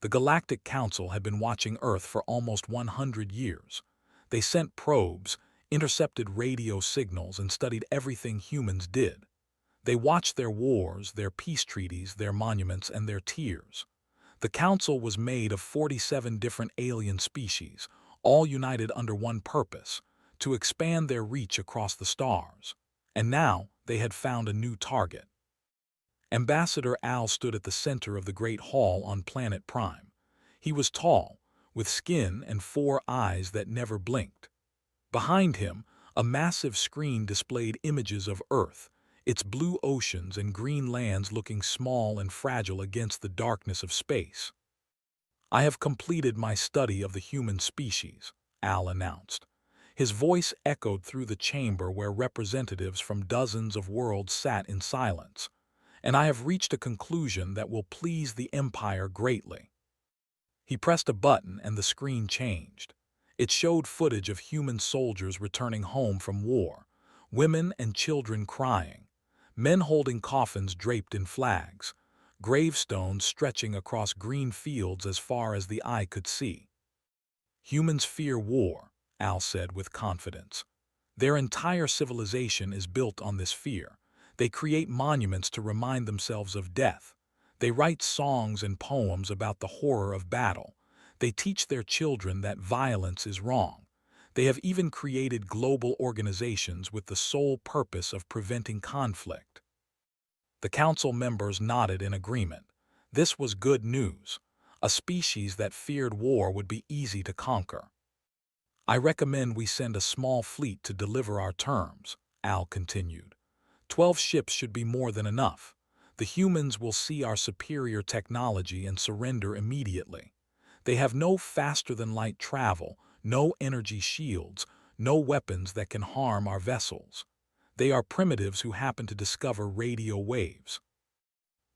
The Galactic Council had been watching Earth for almost 100 years. They sent probes, intercepted radio signals, and studied everything humans did. They watched their wars, their peace treaties, their monuments, and their tears. The Council was made of 47 different alien species, all united under one purpose: to expand their reach across the stars. And now they had found a new target. Ambassador Al stood at the center of the Great Hall on Planet Prime. He was tall, with skin and 4 eyes that never blinked. Behind him, a massive screen displayed images of Earth, its blue oceans and green lands looking small and fragile against the darkness of space. "I have completed my study of the human species," Al announced. His voice echoed through the chamber where representatives from dozens of worlds sat in silence. "And I have reached a conclusion that will please the Empire greatly." He pressed a button and the screen changed. It showed footage of human soldiers returning home from war, women and children crying, men holding coffins draped in flags, gravestones stretching across green fields as far as the eye could see. "Humans fear war," Al said with confidence. "Their entire civilization is built on this fear. They create monuments to remind themselves of death. They write songs and poems about the horror of battle. They teach their children that violence is wrong. They have even created global organizations with the sole purpose of preventing conflict." The council members nodded in agreement. This was good news. A species that feared war would be easy to conquer. "I recommend we send a small fleet to deliver our terms," Al continued. 12 ships should be more than enough. The humans will see our superior technology and surrender immediately. They have no faster-than-light travel, no energy shields, no weapons that can harm our vessels. They are primitives who happen to discover radio waves.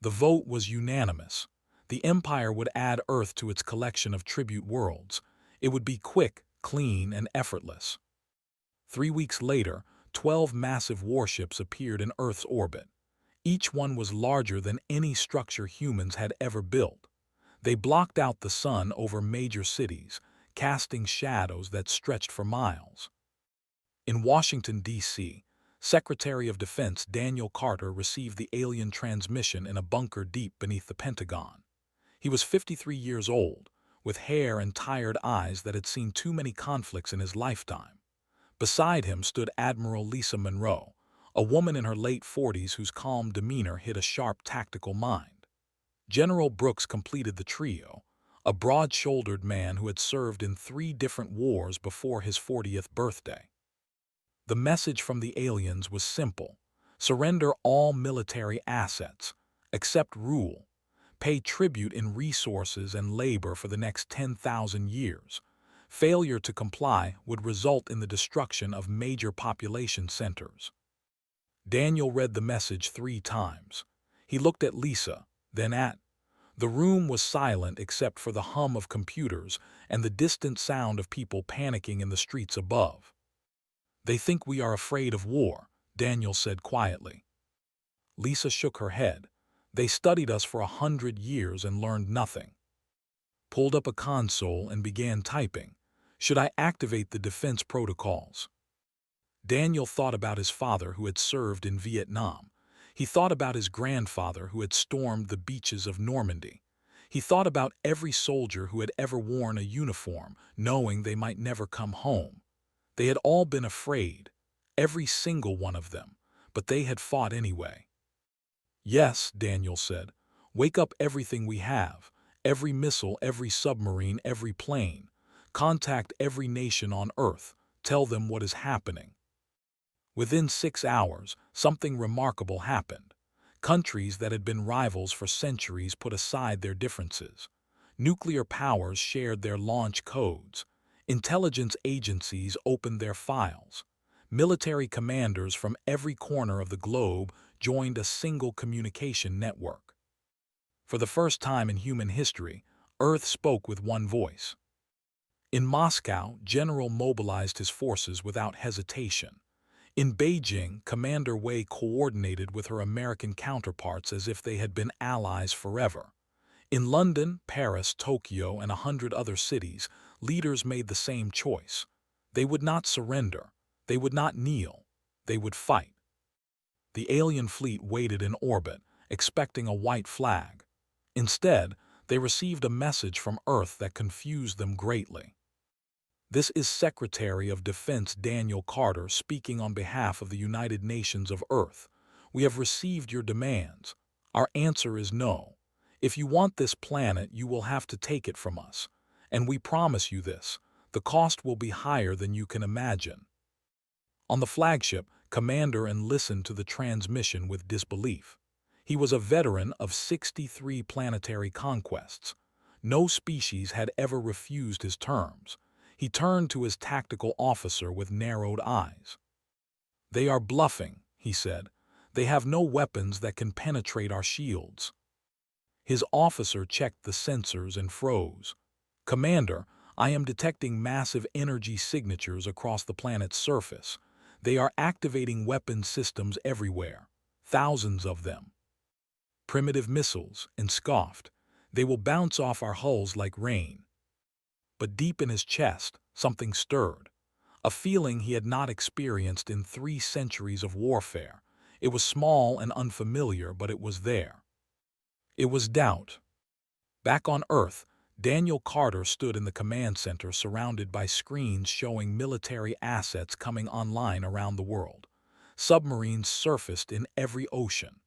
The vote was unanimous. The Empire would add Earth to its collection of tribute worlds. It would be quick, clean, and effortless. 3 weeks later, 12 massive warships appeared in Earth's orbit. Each one was larger than any structure humans had ever built. They blocked out the sun over major cities, casting shadows that stretched for miles. In Washington, D.C., Secretary of Defense Daniel Carter received the alien transmission in a bunker deep beneath the Pentagon. He was 53 years old, with hair and tired eyes that had seen too many conflicts in his lifetime. Beside him stood Admiral Lisa Monroe, a woman in her late 40s whose calm demeanor hid a sharp tactical mind. General Brooks completed the trio, a broad-shouldered man who had served in 3 different wars before his 40th birthday. The message from the aliens was simple: surrender all military assets, accept rule, pay tribute in resources and labor for the next 10,000 years. Failure to comply would result in the destruction of major population centers. Daniel read the message 3 times. He looked at Lisa, then at. The room was silent except for the hum of computers and the distant sound of people panicking in the streets above. "They think we are afraid of war," Daniel said quietly. Lisa shook her head. "They studied us for 100 years and learned nothing." Pulled up a console and began typing. "Should I activate the defense protocols?" Daniel thought about his father who had served in Vietnam. He thought about his grandfather who had stormed the beaches of Normandy. He thought about every soldier who had ever worn a uniform, knowing they might never come home. They had all been afraid, every single one of them, but they had fought anyway. "Yes," Daniel said. "Wake up everything we have, every missile, every submarine, every plane. Contact every nation on Earth. Tell them what is happening." Within 6 hours, something remarkable happened. Countries that had been rivals for centuries put aside their differences. Nuclear powers shared their launch codes. Intelligence agencies opened their files. Military commanders from every corner of the globe joined a single communication network. For the first time in human history, Earth spoke with one voice. In Moscow, General mobilized his forces without hesitation. In Beijing, Commander Wei coordinated with her American counterparts as if they had been allies forever. In London, Paris, Tokyo, and 100 other cities, leaders made the same choice. They would not surrender. They would not kneel. They would fight. The alien fleet waited in orbit, expecting a white flag. Instead, they received a message from Earth that confused them greatly. This is Secretary of Defense Daniel Carter speaking on behalf of the United Nations of Earth. We have received your demands. Our answer is no. If you want this planet, you will have to take it from us. And we promise you this. The cost will be higher than you can imagine. On the flagship, Commander listened to the transmission with disbelief. He was a veteran of 63 planetary conquests. No species had ever refused his terms. He turned to his tactical officer with narrowed eyes. "They are bluffing," he said. "They have no weapons that can penetrate our shields." His officer checked the sensors and froze. "Commander, I am detecting massive energy signatures across the planet's surface. They are activating weapon systems everywhere, thousands of them. Primitive missiles," and scoffed. "They will bounce off our hulls like rain." But deep in his chest, something stirred. A feeling he had not experienced in 3 centuries of warfare. It was small and unfamiliar, but it was there. It was doubt. Back on Earth, Daniel Carter stood in the command center surrounded by screens showing military assets coming online around the world. Submarines surfaced in every ocean.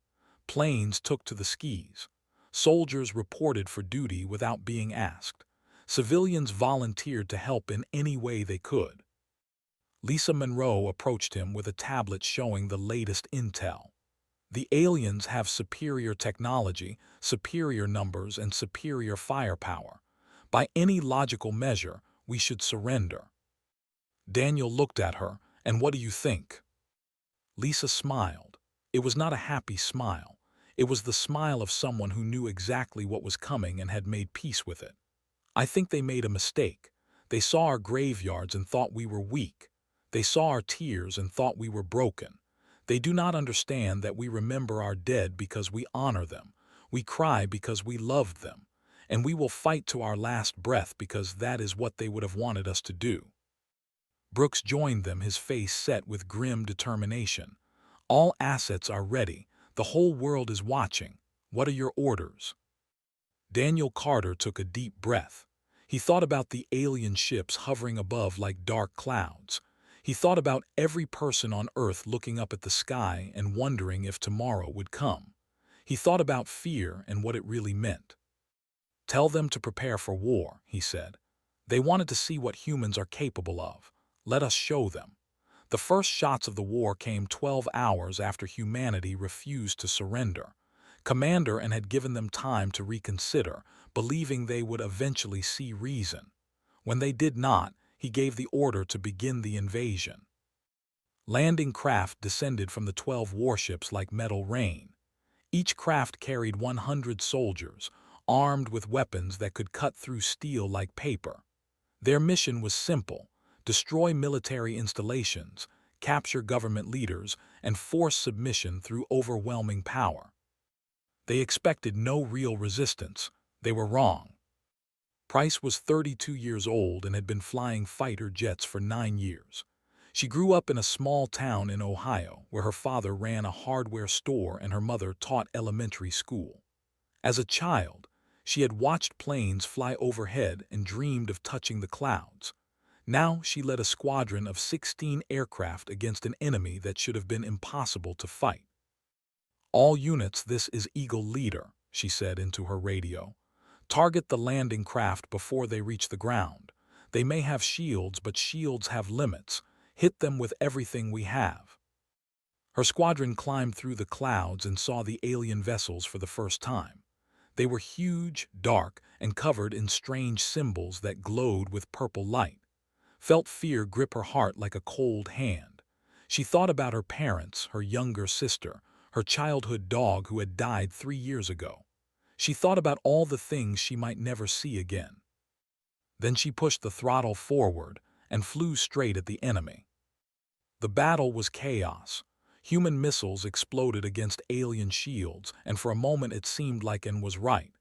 Planes took to the skies. Soldiers reported for duty without being asked. Civilians volunteered to help in any way they could. Lisa Monroe approached him with a tablet showing the latest intel. "The aliens have superior technology, superior numbers, and superior firepower. By any logical measure, we should surrender." Daniel looked at her. "And what do you think?" Lisa smiled. It was not a happy smile. It was the smile of someone who knew exactly what was coming and had made peace with it. "I think they made a mistake. They saw our graveyards and thought we were weak. They saw our tears and thought we were broken. They do not understand that we remember our dead because we honor them. We cry because we loved them. And we will fight to our last breath because that is what they would have wanted us to do." Brooks joined them, his face set with grim determination. "All assets are ready. The whole world is watching. What are your orders?" Daniel Carter took a deep breath. He thought about the alien ships hovering above like dark clouds. He thought about every person on Earth looking up at the sky and wondering if tomorrow would come. He thought about fear and what it really meant. "Tell them to prepare for war," he said. "They wanted to see what humans are capable of. Let us show them." The first shots of the war came 12 hours after humanity refused to surrender. Commander had given them time to reconsider, believing they would eventually see reason. When they did not, he gave the order to begin the invasion. Landing craft descended from the 12 warships like metal rain. Each craft carried 100 soldiers, armed with weapons that could cut through steel like paper. Their mission was simple: destroy military installations, capture government leaders, and force submission through overwhelming power. They expected no real resistance. They were wrong. Price was 32 years old and had been flying fighter jets for 9 years. She grew up in a small town in Ohio where her father ran a hardware store and her mother taught elementary school. As a child, she had watched planes fly overhead and dreamed of touching the clouds. Now she led a squadron of 16 aircraft against an enemy that should have been impossible to fight. "All units, this is Eagle Leader," she said into her radio. "Target the landing craft before they reach the ground. They may have shields, but shields have limits. Hit them with everything we have." Her squadron climbed through the clouds and saw the alien vessels for the first time. They were huge, dark, and covered in strange symbols that glowed with purple light. Felt fear grip her heart like a cold hand. She thought about her parents, her younger sister, her childhood dog who had died 3 years ago. She thought about all the things she might never see again. Then she pushed the throttle forward and flew straight at the enemy. The battle was chaos. Human missiles exploded against alien shields, and for a moment it seemed like N was right.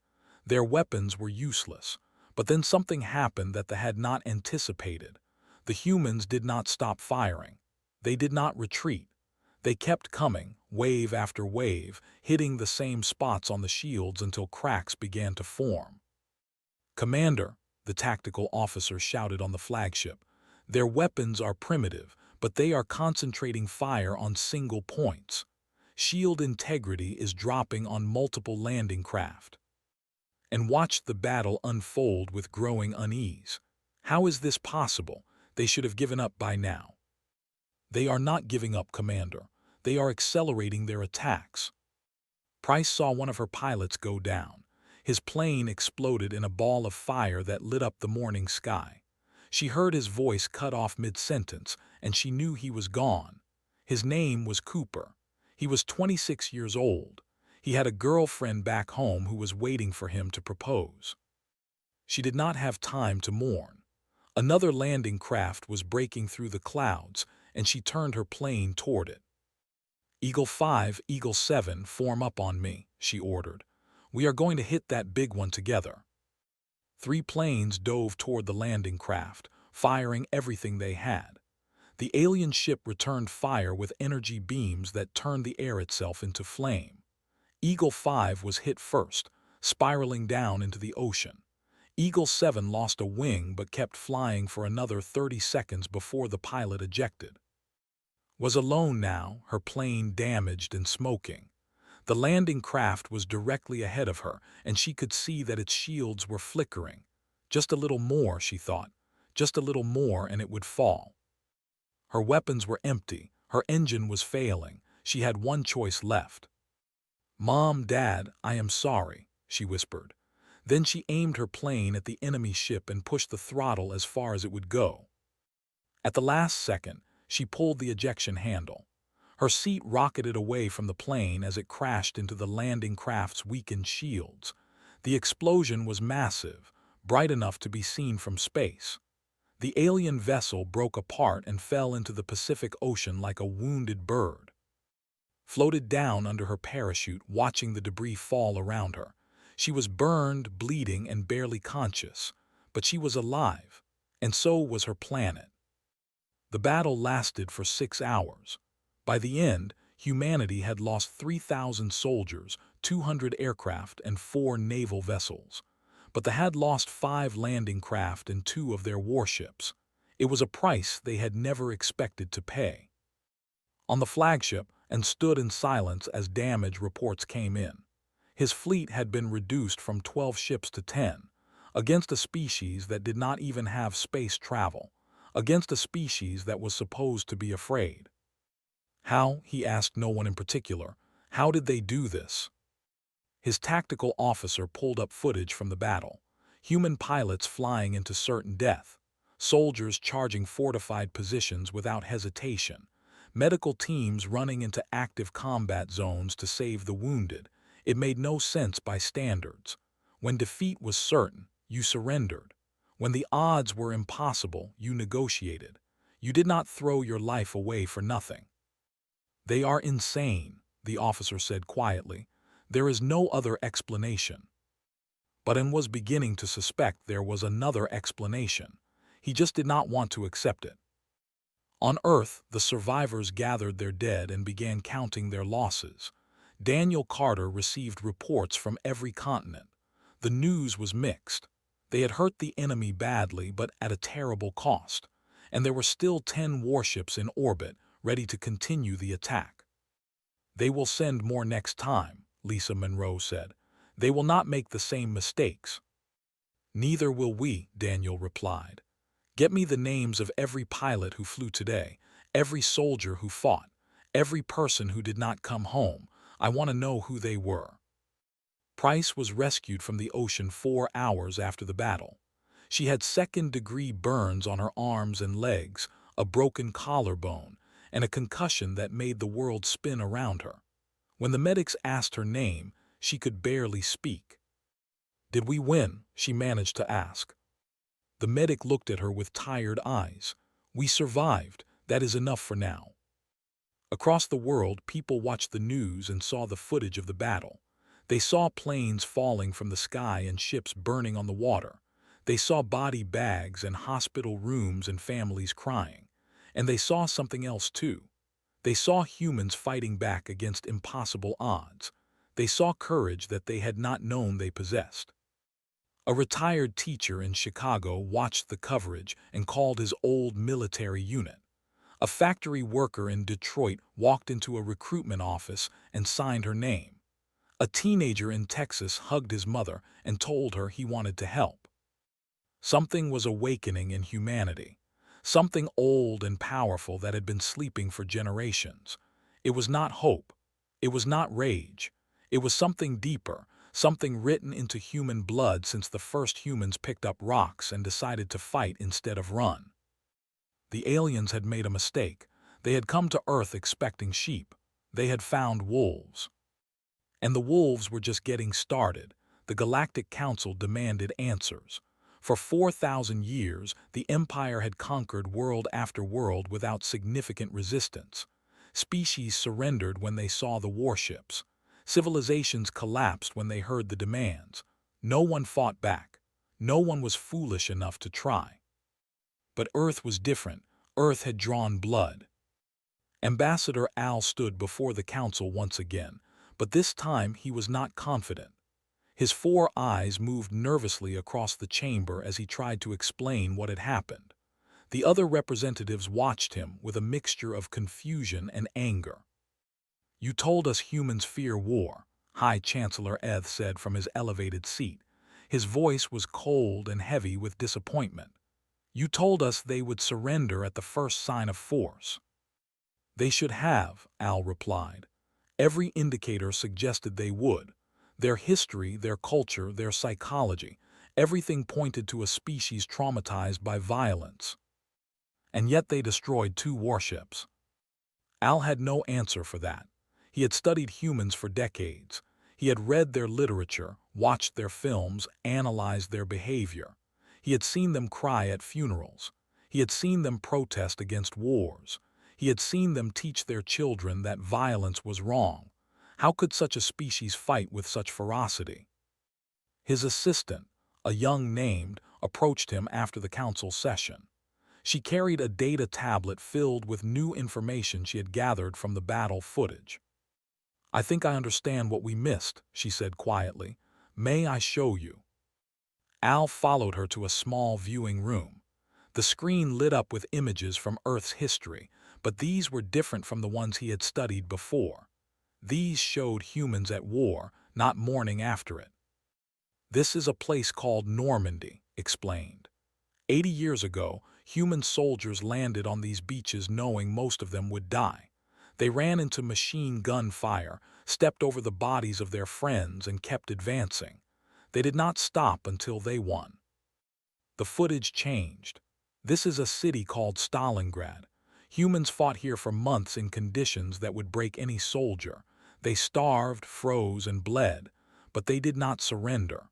Their weapons were useless. But then something happened that they had not anticipated. The humans did not stop firing. They did not retreat. They kept coming, wave after wave, hitting the same spots on the shields until cracks began to form. "Commander," the tactical officer shouted on the flagship, "their weapons are primitive, but they are concentrating fire on single points. Shield integrity is dropping on multiple landing craft." And watched the battle unfold with growing unease. How is this possible? They should have given up by now. "They are not giving up, Commander. They are accelerating their attacks." Price saw one of her pilots go down. His plane exploded in a ball of fire that lit up the morning sky. She heard his voice cut off mid-sentence, and she knew he was gone. His name was Cooper. He was 26 years old. He had a girlfriend back home who was waiting for him to propose. She did not have time to mourn. Another landing craft was breaking through the clouds, and she turned her plane toward it. "Eagle 5, Eagle 7, form up on me," she ordered. "We are going to hit that big one together." 3 planes dove toward the landing craft, firing everything they had. The alien ship returned fire with energy beams that turned the air itself into flame. Eagle 5 was hit first, spiraling down into the ocean. Eagle 7 lost a wing but kept flying for another 30 seconds before the pilot ejected. Was alone now, her plane damaged and smoking. The landing craft was directly ahead of her, and she could see that its shields were flickering. Just a little more, she thought. Just a little more and it would fall. Her weapons were empty. Her engine was failing. She had one choice left. "Mom, Dad, I am sorry," she whispered. Then she aimed her plane at the enemy ship and pushed the throttle as far as it would go. At the last second, she pulled the ejection handle. Her seat rocketed away from the plane as it crashed into the landing craft's weakened shields. The explosion was massive, bright enough to be seen from space. The alien vessel broke apart and fell into the Pacific Ocean like a wounded bird. Floated down under her parachute, watching the debris fall around her. She was burned, bleeding, and barely conscious, but she was alive, and so was her planet. The battle lasted for 6 hours. By the end, humanity had lost 3,000 soldiers, 200 aircraft, and 4 naval vessels. But they had lost 5 landing craft and 2 of their warships. It was a price they had never expected to pay. On the flagship, and stood in silence as damage reports came in. His fleet had been reduced from 12 ships to 10, against a species that did not even have space travel, against a species that was supposed to be afraid. How, he asked no one in particular, how did they do this? His tactical officer pulled up footage from the battle. Human pilots flying into certain death. Soldiers charging fortified positions without hesitation. Medical teams running into active combat zones to save the wounded. It made no sense by standards. When defeat was certain, you surrendered. When the odds were impossible, you negotiated. You did not throw your life away for nothing. "They are insane," the officer said quietly. "There is no other explanation." But Anne was beginning to suspect there was another explanation. He just did not want to accept it. On Earth, the survivors gathered their dead and began counting their losses. Daniel Carter received reports from every continent. The news was mixed. They had hurt the enemy badly, but at a terrible cost. And there were still 10 warships in orbit, ready to continue the attack. "They will send more next time," Lisa Monroe said. "They will not make the same mistakes." "Neither will we," Daniel replied. "Get me the names of every pilot who flew today, every soldier who fought, every person who did not come home. I want to know who they were." Price was rescued from the ocean 4 hours after the battle. She had second-degree burns on her arms and legs, a broken collarbone, and a concussion that made the world spin around her. When the medics asked her name, she could barely speak. "Did we win?" she managed to ask. The medic looked at her with tired eyes. "We survived. That is enough for now." Across the world, people watched the news and saw the footage of the battle. They saw planes falling from the sky and ships burning on the water. They saw body bags and hospital rooms and families crying. And they saw something else too. They saw humans fighting back against impossible odds. They saw courage that they had not known they possessed. A retired teacher in Chicago watched the coverage and called his old military unit. A factory worker in Detroit walked into a recruitment office and signed her name. A teenager in Texas hugged his mother and told her he wanted to help. Something was awakening in humanity. Something old and powerful that had been sleeping for generations. It was not hope. It was not rage. It was something deeper, something written into human blood since the first humans picked up rocks and decided to fight instead of run. The aliens had made a mistake. They had come to Earth expecting sheep. They had found wolves. And the wolves were just getting started. The Galactic Council demanded answers. For 4,000 years, the Empire had conquered world after world without significant resistance. Species surrendered when they saw the warships. Civilizations collapsed when they heard the demands. No one fought back. No one was foolish enough to try. But Earth was different. Earth had drawn blood. Ambassador Al stood before the council once again, but this time he was not confident. His four eyes moved nervously across the chamber as he tried to explain what had happened. The other representatives watched him with a mixture of confusion and anger. "You told us humans fear war," High Chancellor Eth said from his elevated seat. His voice was cold and heavy with disappointment. "You told us they would surrender at the first sign of force." "They should have," Al replied. "Every indicator suggested they would. Their history, their culture, their psychology, everything pointed to a species traumatized by violence. And yet they destroyed 2 warships." Al had no answer for that. He had studied humans for decades. He had read their literature, watched their films, analyzed their behavior. He had seen them cry at funerals. He had seen them protest against wars. He had seen them teach their children that violence was wrong. How could such a species fight with such ferocity? His assistant, a young named, approached him after the council session. She carried a data tablet filled with new information she had gathered from the battle footage. "I think I understand what we missed," she said quietly. "May I show you?" Al followed her to a small viewing room. The screen lit up with images from Earth's history, but these were different from the ones he had studied before. These showed humans at war, not mourning after it. "This is a place called Normandy," explained. 80 years ago, human soldiers landed on these beaches knowing most of them would die. They ran into machine gun fire, stepped over the bodies of their friends, and kept advancing. They did not stop until they won. The footage changed. This is a city called Stalingrad. Humans fought here for months in conditions that would break any soldier. They starved, froze, and bled, but they did not surrender.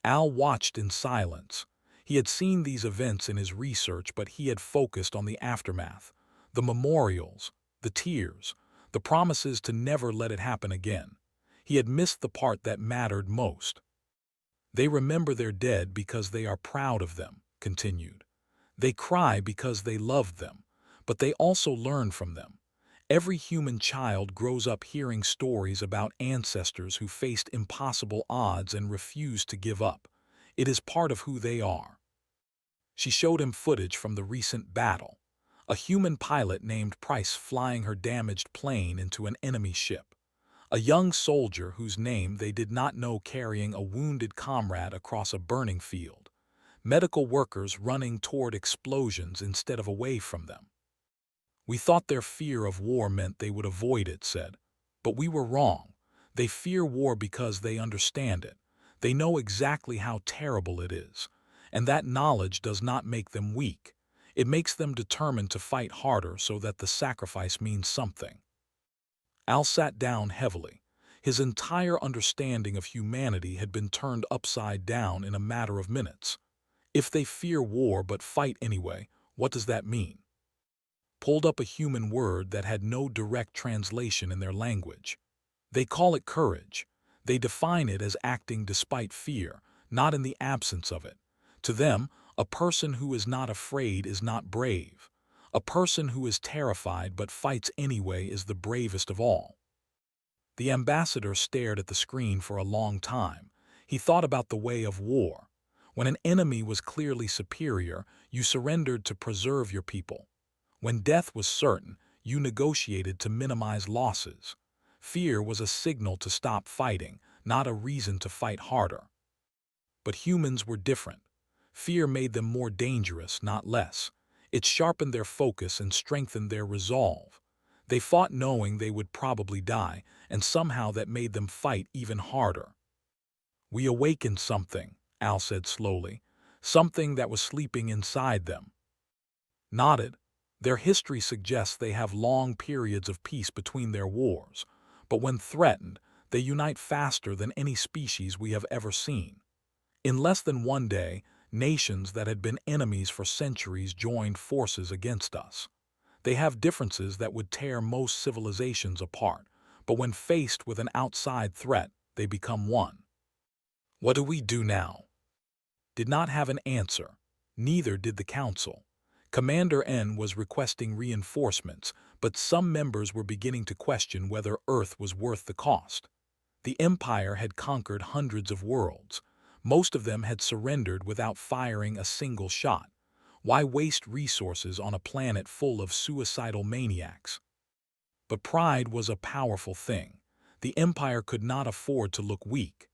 Al watched in silence. He had seen these events in his research, but he had focused on the aftermath, the memorials, the tears, the promises to never let it happen again. He had missed the part that mattered most. "They remember their dead because they are proud of them," continued. "They cry because they loved them, but they also learn from them. Every human child grows up hearing stories about ancestors who faced impossible odds and refused to give up. It is part of who they are." She showed him footage from the recent battle. A human pilot named Price flying her damaged plane into an enemy ship. A young soldier whose name they did not know carrying a wounded comrade across a burning field. Medical workers running toward explosions instead of away from them. "We thought their fear of war meant they would avoid it," said. "But we were wrong. They fear war because they understand it. They know exactly how terrible it is. And that knowledge does not make them weak. It makes them determined to fight harder so that the sacrifice means something." Al sat down heavily. His entire understanding of humanity had been turned upside down in a matter of minutes. If they fear war but fight anyway, what does that mean? Pulled up a human word that had no direct translation in their language. "They call it courage. They define it as acting despite fear, not in the absence of it. To them, a person who is not afraid is not brave. A person who is terrified but fights anyway is the bravest of all. The ambassador stared at the screen for a long time. He thought about the way of war. When an enemy was clearly superior, you surrendered to preserve your people. When death was certain, you negotiated to minimize losses. Fear was a signal to stop fighting, not a reason to fight harder. But humans were different. Fear made them more dangerous, not less. It sharpened their focus and strengthened their resolve. They fought knowing they would probably die, and somehow that made them fight even harder. "We awakened something," Al said slowly, "something that was sleeping inside them." Nodded. Their history suggests they have long periods of peace between their wars, but when threatened, they unite faster than any species we have ever seen. In less than one day, nations that had been enemies for centuries joined forces against us. They have differences that would tear most civilizations apart, but when faced with an outside threat, they become one. "What do we do now?" Did not have an answer. Neither did the Council. Commander N was requesting reinforcements, but some members were beginning to question whether Earth was worth the cost. The Empire had conquered hundreds of worlds. Most of them had surrendered without firing a single shot. Why waste resources on a planet full of suicidal maniacs? But pride was a powerful thing. The Empire could not afford to look weak.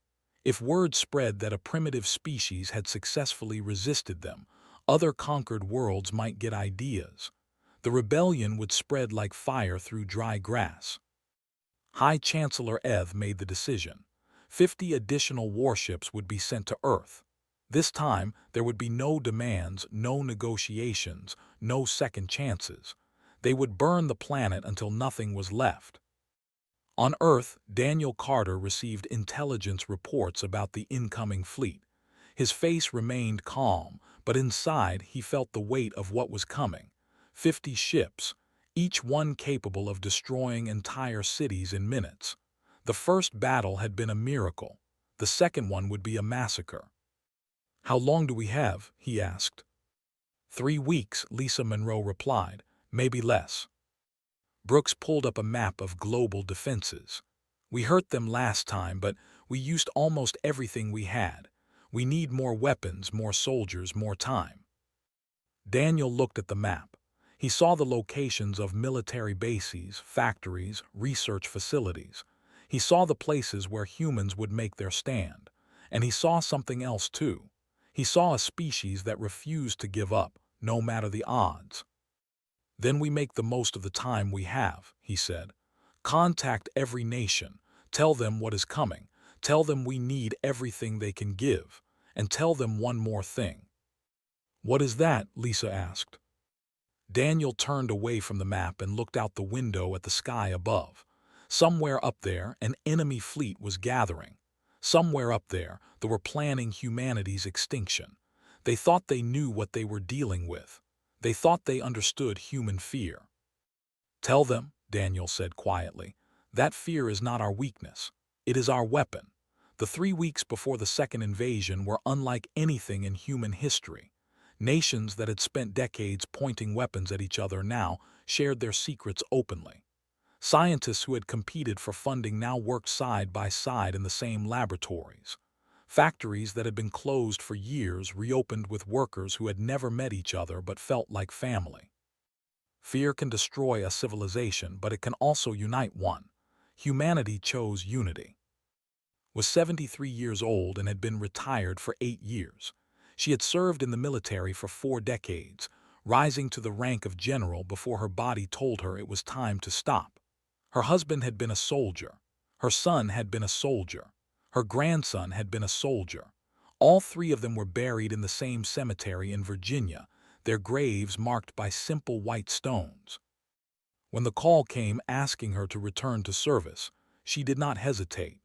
If word spread that a primitive species had successfully resisted them, other conquered worlds might get ideas. The rebellion would spread like fire through dry grass. High Chancellor Eth made the decision. 50 additional warships would be sent to Earth. This time, there would be no demands, no negotiations, no second chances. They would burn the planet until nothing was left. On Earth, Daniel Carter received intelligence reports about the incoming fleet. His face remained calm, but inside he felt the weight of what was coming. 50 ships, each one capable of destroying entire cities in minutes. The first battle had been a miracle. The second one would be a massacre. "How long do we have?" he asked. 3 weeks, Lisa Monroe replied, "maybe less." Brooks pulled up a map of global defenses. "We hurt them last time, but we used almost everything we had. We need more weapons, more soldiers, more time." Daniel looked at the map. He saw the locations of military bases, factories, research facilities. He saw the places where humans would make their stand. And he saw something else too. He saw a species that refused to give up, no matter the odds. "Then we make the most of the time we have," he said. "Contact every nation. Tell them what is coming. Tell them we need everything they can give. And tell them one more thing." "What is that?" Lisa asked. Daniel turned away from the map and looked out the window at the sky above. Somewhere up there, an enemy fleet was gathering. Somewhere up there, they were planning humanity's extinction. They thought they knew what they were dealing with. They thought they understood human fear. "Tell them," Daniel said quietly, "that fear is not our weakness. It is our weapon." The 3 weeks before the second invasion were unlike anything in human history. Nations that had spent decades pointing weapons at each other now shared their secrets openly. Scientists who had competed for funding now worked side by side in the same laboratories. Factories that had been closed for years reopened with workers who had never met each other but felt like family. Fear can destroy a civilization, but it can also unite one. Humanity chose unity. Was 73 years old and had been retired for 8 years. She had served in the military for 4 decades, rising to the rank of general before her body told her it was time to stop. Her husband had been a soldier. Her son had been a soldier. Her grandson had been a soldier. All 3 of them were buried in the same cemetery in Virginia, their graves marked by simple white stones. When the call came asking her to return to service, she did not hesitate.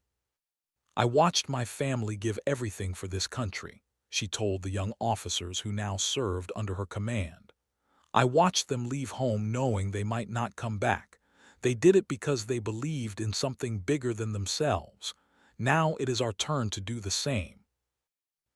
"I watched my family give everything for this country," she told the young officers who now served under her command. "I watched them leave home knowing they might not come back. They did it because they believed in something bigger than themselves. Now it is our turn to do the same.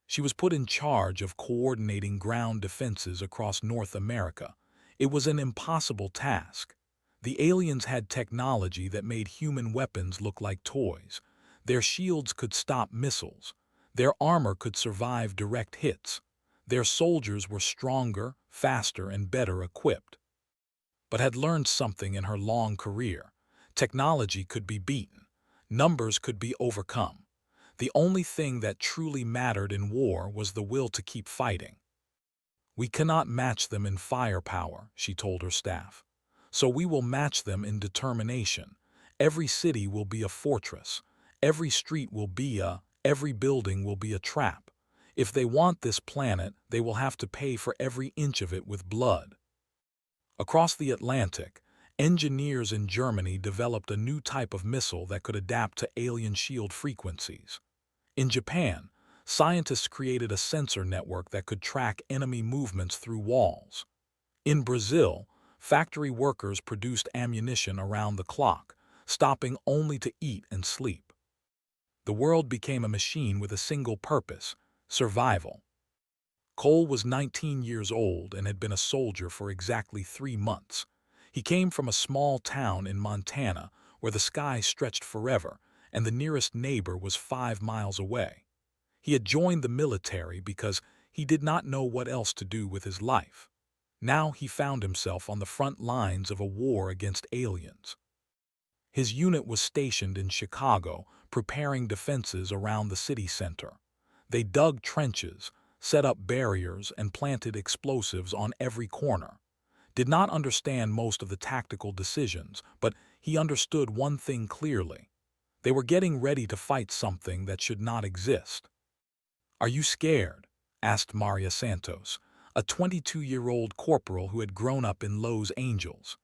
She was put in charge of coordinating ground defenses across North America. It was an impossible task. The aliens had technology that made human weapons look like toys. Their shields could stop missiles. Their armor could survive direct hits. Their soldiers were stronger, faster, and better equipped. But had learned something in her long career. Technology could be beaten. Numbers could be overcome. The only thing that truly mattered in war was the will to keep fighting. We cannot match them in firepower, she told her staff. So we will match them in determination. Every city will be a fortress. Every street will be every building will be a trap. If they want this planet, they will have to pay for every inch of it with blood. Across the Atlantic, engineers in Germany developed a new type of missile that could adapt to alien shield frequencies. In Japan, scientists created a sensor network that could track enemy movements through walls. In Brazil, factory workers produced ammunition around the clock, stopping only to eat and sleep. The world became a machine with a single purpose: survival. Cole was 19 years old and had been a soldier for exactly 3 months. He came from a small town in Montana where the sky stretched forever and the nearest neighbor was 5 miles away. He had joined the military because he did not know what else to do with his life. Now he found himself on the front lines of a war against aliens. His unit was stationed in Chicago, preparing defenses around the city center. They dug trenches, set up barriers, and planted explosives on every corner. Did not understand most of the tactical decisions, but he understood one thing clearly. They were getting ready to fight something that should not exist. "Are you scared?" asked Maria Santos, a 22-year-old corporal who had grown up in Los Angeles.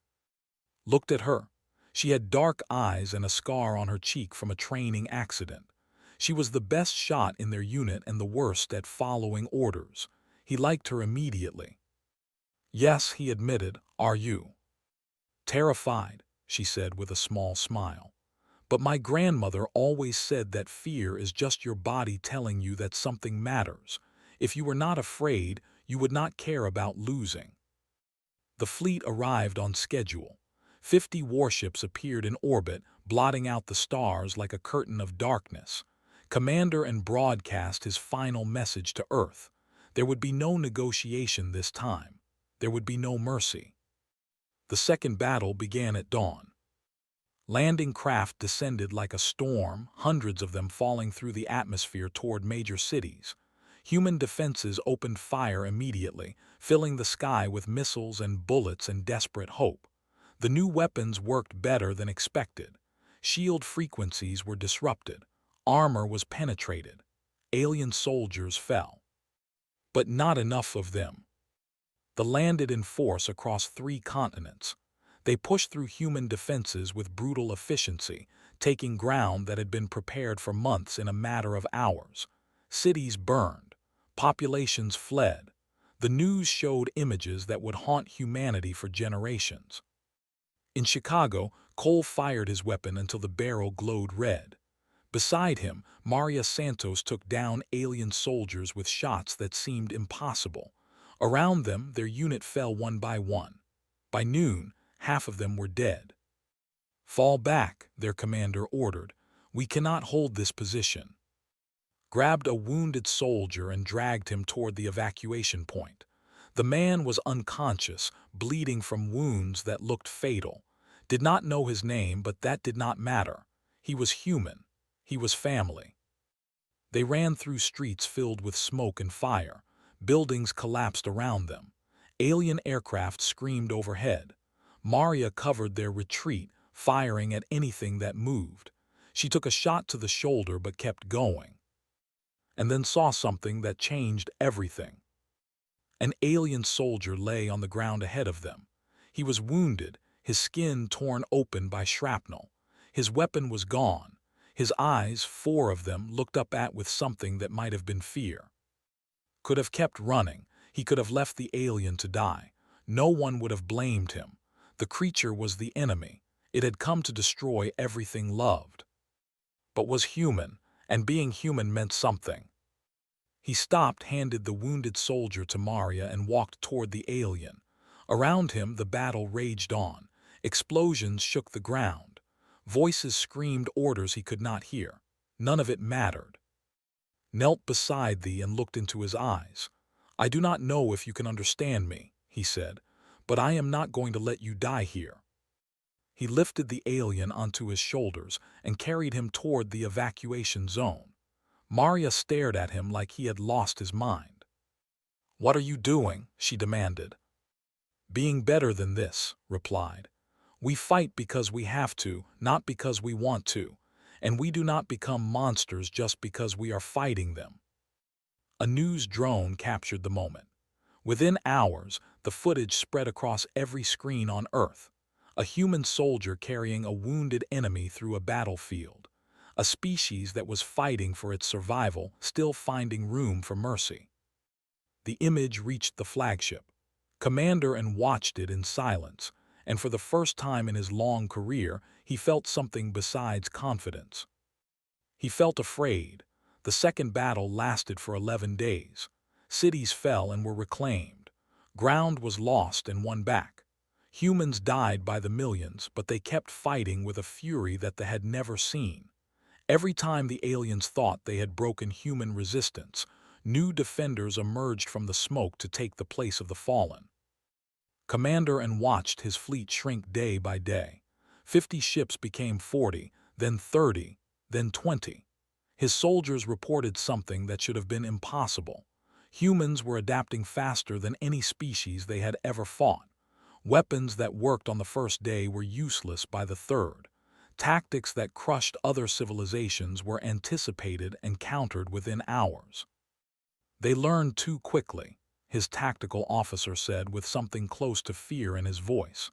Looked at her. She had dark eyes and a scar on her cheek from a training accident. She was the best shot in their unit and the worst at following orders. He liked her immediately. "Yes," he admitted. "Are you?" "Terrified," she said with a small smile. "But my grandmother always said that fear is just your body telling you that something matters. If you were not afraid, you would not care about losing." The fleet arrived on schedule. 50 warships appeared in orbit, blotting out the stars like a curtain of darkness. Commander and broadcast his final message to Earth. There would be no negotiation this time. There would be no mercy. The second battle began at dawn. Landing craft descended like a storm, hundreds of them falling through the atmosphere toward major cities. Human defenses opened fire immediately, filling the sky with missiles and bullets and desperate hope. The new weapons worked better than expected. Shield frequencies were disrupted. Armor was penetrated. Alien soldiers fell. But not enough of them. They landed in force across 3 continents. They pushed through human defenses with brutal efficiency, taking ground that had been prepared for months in a matter of hours. Cities burned. Populations fled. The news showed images that would haunt humanity for generations. In Chicago, Cole fired his weapon until the barrel glowed red. Beside him, Maria Santos took down alien soldiers with shots that seemed impossible. Around them, their unit fell one by one. By noon, half of them were dead. "Fall back," their commander ordered. "We cannot hold this position." Grabbed a wounded soldier and dragged him toward the evacuation point. The man was unconscious, bleeding from wounds that looked fatal. Did not know his name, but that did not matter. He was human. He was family. They ran through streets filled with smoke and fire. Buildings collapsed around them. Alien aircraft screamed overhead. Maria covered their retreat, firing at anything that moved. She took a shot to the shoulder but kept going. And then saw something that changed everything. An alien soldier lay on the ground ahead of them. He was wounded, his skin torn open by shrapnel. His weapon was gone. His eyes, 4 of them, looked up with something that might have been fear. Could have kept running. He could have left the alien to die. No one would have blamed him. The creature was the enemy. It had come to destroy everything loved. But was human, and being human meant something. He stopped, handed the wounded soldier to Maria, and walked toward the alien. Around him, the battle raged on. Explosions shook the ground. Voices screamed orders he could not hear. None of it mattered. Knelt beside thee and looked into his eyes. I do not know if you can understand me, he said, but I am not going to let you die here. He lifted the alien onto his shoulders and carried him toward the evacuation zone. Maria stared at him like he had lost his mind. What are you doing? She demanded. Being better than this, replied. We fight because we have to, not because we want to, and we do not become monsters just because we are fighting them. A news drone captured the moment. Within hours, the footage spread across every screen on Earth. A human soldier carrying a wounded enemy through a battlefield. A species that was fighting for its survival, still finding room for mercy. The image reached the flagship. Commander and watched it in silence, and for the first time in his long career, he felt something besides confidence. He felt afraid. The second battle lasted for 11 days. Cities fell and were reclaimed. Ground was lost and won back. Humans died by the millions, but they kept fighting with a fury that they had never seen. Every time the aliens thought they had broken human resistance, new defenders emerged from the smoke to take the place of the fallen. Commander and watched his fleet shrink day by day. 50 ships became 40, then 30, then 20. His soldiers reported something that should have been impossible. Humans were adapting faster than any species they had ever fought. Weapons that worked on the first day were useless by the third. Tactics that crushed other civilizations were anticipated and countered within hours. They learned too quickly, his tactical officer said with something close to fear in his voice.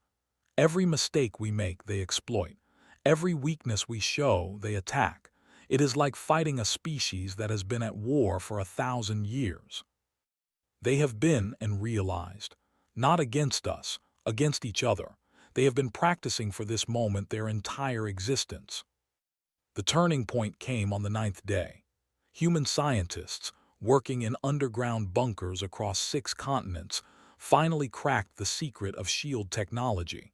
Every mistake we make, they exploit. Every weakness we show, they attack. It is like fighting a species that has been at war for 1,000 years. They have been, and realized, not against us, against each other. They have been practicing for this moment their entire existence. The turning point came on the 9th day. Human scientists, working in underground bunkers across 6 continents, finally cracked the secret of shield technology.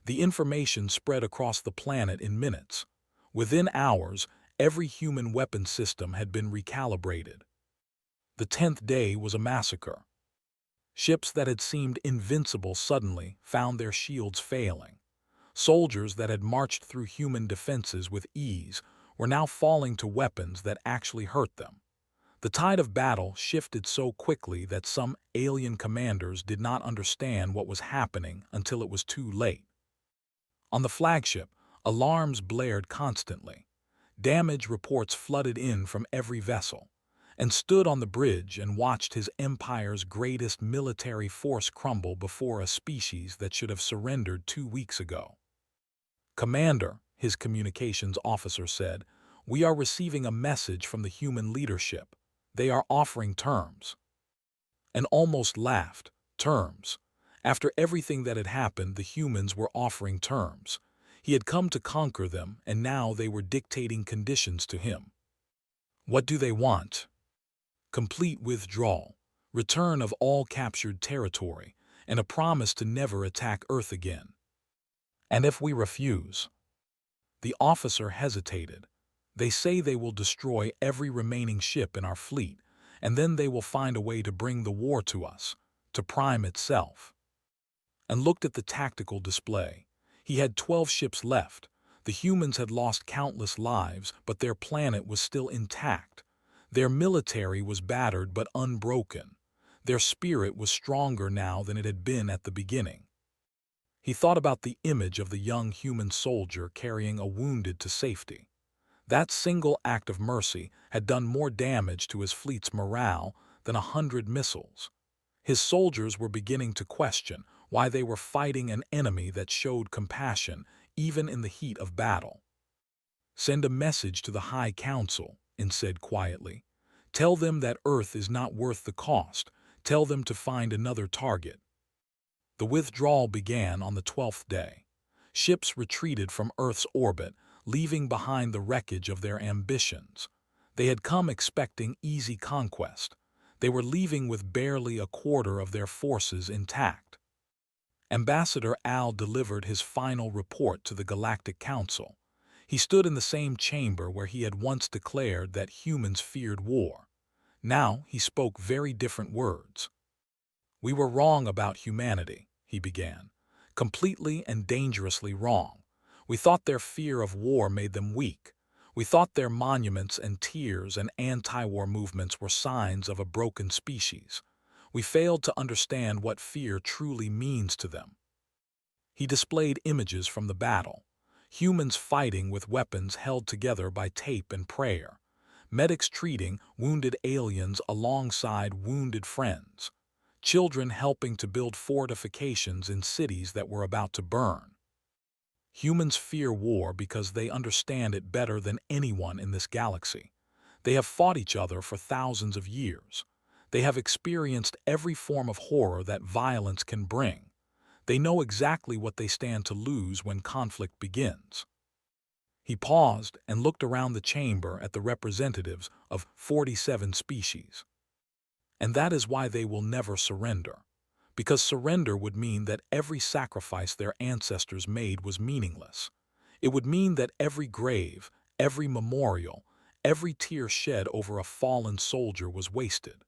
The information spread across the planet in minutes. Within hours, every human weapon system had been recalibrated. The 10th day was a massacre. Ships that had seemed invincible suddenly found their shields failing. Soldiers that had marched through human defenses with ease were now falling to weapons that actually hurt them. The tide of battle shifted so quickly that some alien commanders did not understand what was happening until it was too late. On the flagship, alarms blared constantly. Damage reports flooded in from every vessel, and stood on the bridge and watched his empire's greatest military force crumble before a species that should have surrendered 2 weeks ago. Commander, his communications officer said, we are receiving a message from the human leadership. They are offering terms. And almost laughed. Terms. After everything that had happened, the humans were offering terms. He had come to conquer them, and now they were dictating conditions to him. What do they want? Complete withdrawal, return of all captured territory, and a promise to never attack Earth again. And if we refuse? The officer hesitated. They say they will destroy every remaining ship in our fleet, and then they will find a way to bring the war to us, to Prime itself. And looked at the tactical display. He had 12 ships left. The humans had lost countless lives, but their planet was still intact. Their military was battered but unbroken. Their spirit was stronger now than it had been at the beginning. He thought about the image of the young human soldier carrying a wounded to safety. That single act of mercy had done more damage to his fleet's morale than 100 missiles. His soldiers were beginning to question why they were fighting an enemy that showed compassion even in the heat of battle. Send a message to the High Council, and said quietly. Tell them that Earth is not worth the cost. Tell them to find another target. The withdrawal began on the 12th day. Ships retreated from Earth's orbit, leaving behind the wreckage of their ambitions. They had come expecting easy conquest. They were leaving with barely a quarter of their forces intact. Ambassador Al delivered his final report to the Galactic Council. He stood in the same chamber where he had once declared that humans feared war. Now he spoke very different words. "We were wrong about humanity," he began. "Completely and dangerously wrong. We thought their fear of war made them weak. We thought their monuments and tears and anti-war movements were signs of a broken species. We failed to understand what fear truly means to them." He displayed images from the battle. Humans fighting with weapons held together by tape and prayer. Medics treating wounded aliens alongside wounded friends. Children helping to build fortifications in cities that were about to burn. Humans fear war because they understand it better than anyone in this galaxy. They have fought each other for thousands of years. They have experienced every form of horror that violence can bring. They know exactly what they stand to lose when conflict begins. He paused and looked around the chamber at the representatives of 47 species. "And that is why they will never surrender. Because surrender would mean that every sacrifice their ancestors made was meaningless. It would mean that every grave, every memorial, every tear shed over a fallen soldier was wasted.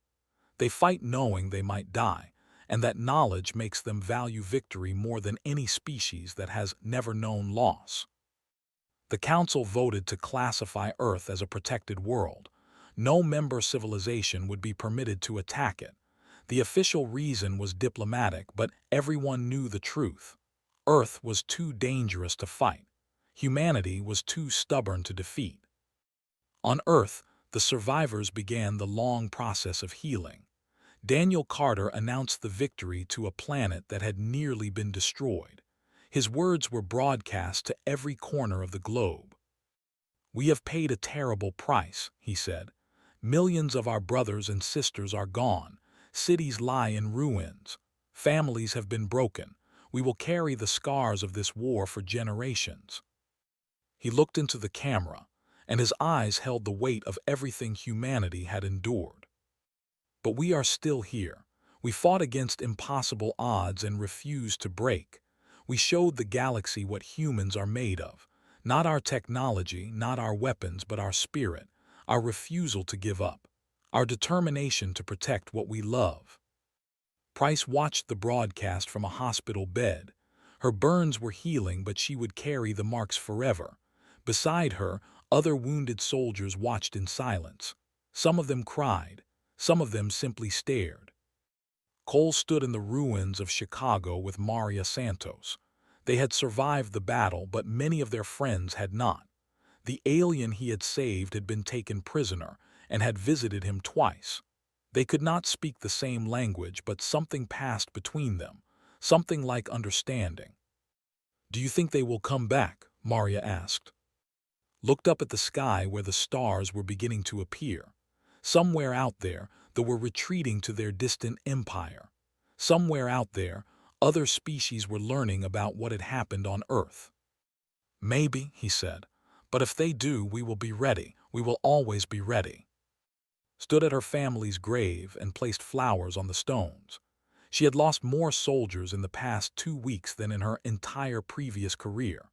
They fight knowing they might die, and that knowledge makes them value victory more than any species that has never known loss." The Council voted to classify Earth as a protected world. No member civilization would be permitted to attack it. The official reason was diplomatic, but everyone knew the truth. Earth was too dangerous to fight. Humanity was too stubborn to defeat. On Earth, the survivors began the long process of healing. Daniel Carter announced the victory to a planet that had nearly been destroyed. His words were broadcast to every corner of the globe. "We have paid a terrible price," he said. "Millions of our brothers and sisters are gone. Cities lie in ruins. Families have been broken. We will carry the scars of this war for generations." He looked into the camera, and his eyes held the weight of everything humanity had endured. "But we are still here. We fought against impossible odds and refused to break. We showed the galaxy what humans are made of. Not our technology, not our weapons, but our spirit, our refusal to give up, our determination to protect what we love." Price watched the broadcast from a hospital bed. Her burns were healing, but she would carry the marks forever. Beside her, other wounded soldiers watched in silence. Some of them cried. Some of them simply stared. Cole stood in the ruins of Chicago with Maria Santos. They had survived the battle, but many of their friends had not. The alien he had saved had been taken prisoner and had visited him twice. They could not speak the same language, but something passed between them, something like understanding. "Do you think they will come back?" Maria asked. Looked up at the sky where the stars were beginning to appear. Somewhere out there, they were retreating to their distant empire. Somewhere out there, other species were learning about what had happened on Earth. "Maybe," he said, "but if they do, we will be ready. We will always be ready." Stood at her family's grave and placed flowers on the stones. She had lost more soldiers in the past 2 weeks than in her entire previous career,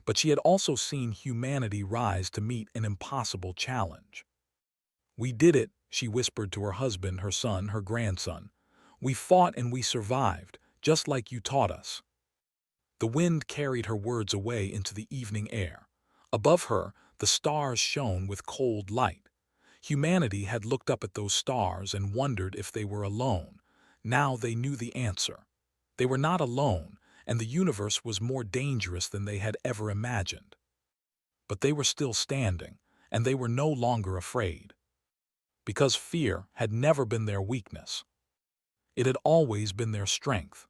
but she had also seen humanity rise to meet an impossible challenge. "We did it," she whispered to her husband, her son, her grandson. "We fought and we survived, just like you taught us." The wind carried her words away into the evening air. Above her, the stars shone with cold light. Humanity had looked up at those stars and wondered if they were alone. Now they knew the answer. They were not alone, and the universe was more dangerous than they had ever imagined. But they were still standing, and they were no longer afraid. Because fear had never been their weakness. It had always been their strength.